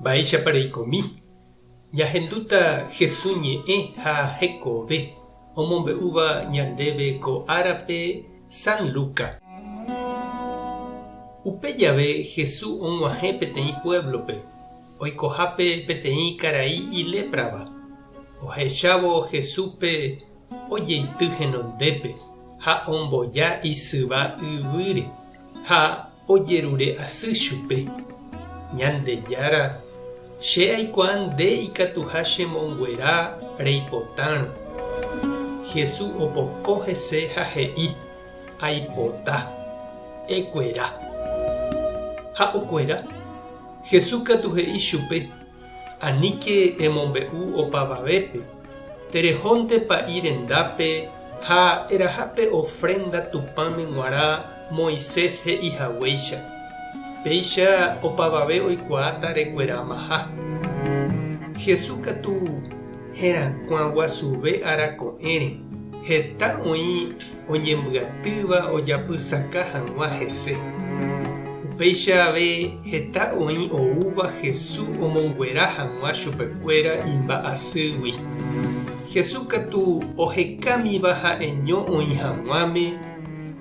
Mba'éichapareikomi. Jahenduta Jesús ñe'ẽ ha hekove omombe'úva ñandéve ko árape San Luca. Upe jave Jesús og̃uahẽ peteĩ pueblope, oikohápe peteĩ karai iléprava. Ohechávo Jesúspe ojeity henondépe ha omboja isyva yvýre ha ojerure asy chupe. Ñandejára che aikuaa nde ikatuha chemonguera reipotãrõ. Jesús opoko hese ha he'i aipota, ekuera. Ha okuera Jesús katu he'i chupe: aníke emombe'u opavavépe, terehónte pa'i rendápe ha erahápe ofrenda tupãme g̃uarã Moisés he'ihaguéicha. Péicha opavave oikuaáta rekuera maha. Jesús katu herakuã guasuve arako'ẽre, heta oĩ oñembyatýva ojapysaka hag̃ua hese. Upéicha ave heta oĩ oúva Jesús omonguera hag̃ua chupekuéra imba'asýgui. Jesús katu ohekámiva ha'eño oĩ hag̃uáme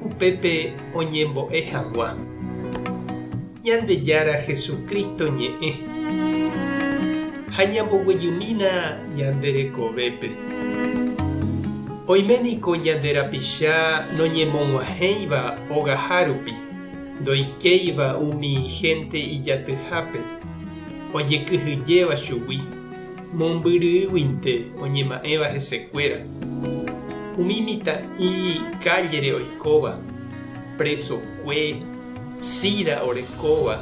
upépe oñembo'e hag̃ua. Ñandejára Jesucristo ñe'ẽ ha ñamboguejymína ñanderekovépe. Oiméniko ñande rapicha noñemog̃uahẽiva ogahárupi, ndoikéiva umi gente ijatyhápe, ojekyhyjéva chugui, mombyryýguinte oñema'ẽva hesekuéra. Umi mitã'i cállere oikóva, presokue, sida orekóva,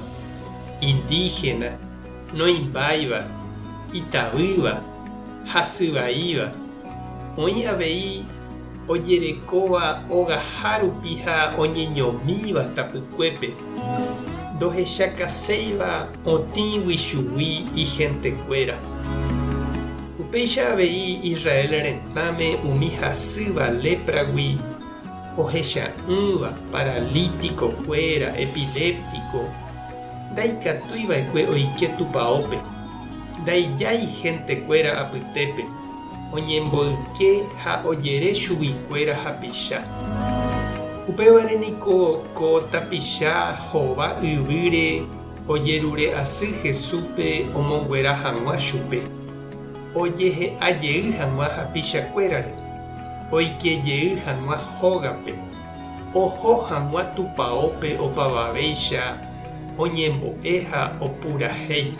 indígena, noimbáiva, itavýva, hasyvaíva. Oĩ avei ojerekóva ogahárupi ha oñeñomíva tapykuépe, ndohechakaséiva otĩgui chugui igentekuéra. Upéicha avei Israel retãme umi hasýva lepragui ohecha'ỹva, paralíticokuéra, epiléptico, ndaikatúiva'ekue oike tupãópe, ndaijái gentekuéra apytépe, oñemboyke ha ojere chuguikuéra hapicha. Upévare niko ko tapicha hóva yvýre ojerure asy Jesúspe omonguera hag̃ua chupe, ojehe'ajey hag̃ua hapichakuérare, oikejey hag̃ua hógape, oho hag̃ua tupãópe opavavéicha oñembo'e ha opurahéi.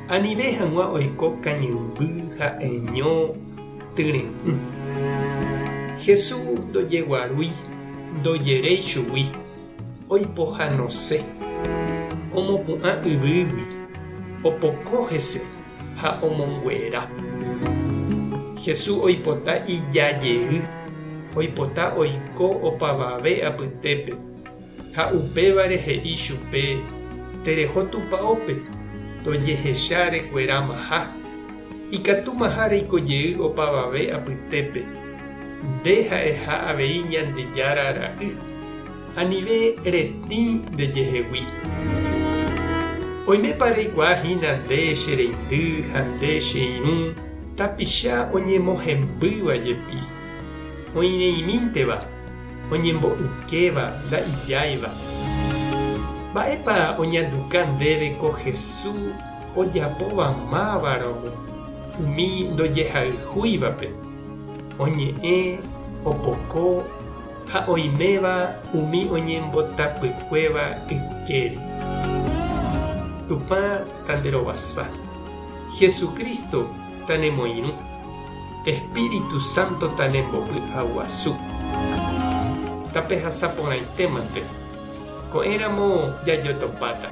Anive hag̃ua oiko kañymby ha eño tyre'ỹ. Jesús ndojeguarúi, ndojeréi chugui, oipohanose, omopu'ã yvýgui, opoko hese ha omonguera. Jesús oipota ijajey, oipota oiko opavave apytépe, ha upévare he'i chupe: tereho tupãópe, tojehecha rekuera maha. Ikatu maha reikojey opavave apytépe, nde ha'eha avei Ñandejára ra'y, anive retĩ ndejehegui. Oimépa reikuaahína nde che reindy ha nde che irũ tapicha oñemohembýva jepi, oireimínteva, oñembo'ykéva nda'ijáiva. Mba'épa oñanduka ndéve ko Jesús ojapóva mávaramo umi ndojehayhúivape, oñe'ẽ, opoko ha oiméva umi oñembotapykuéva ykére. Tupã tanderovasa, Jesucristo tanemoirũ, Espíritu Santo tanembopy'aguasu. Tapehasaporãitémante ko'ẽramo jajotopáta.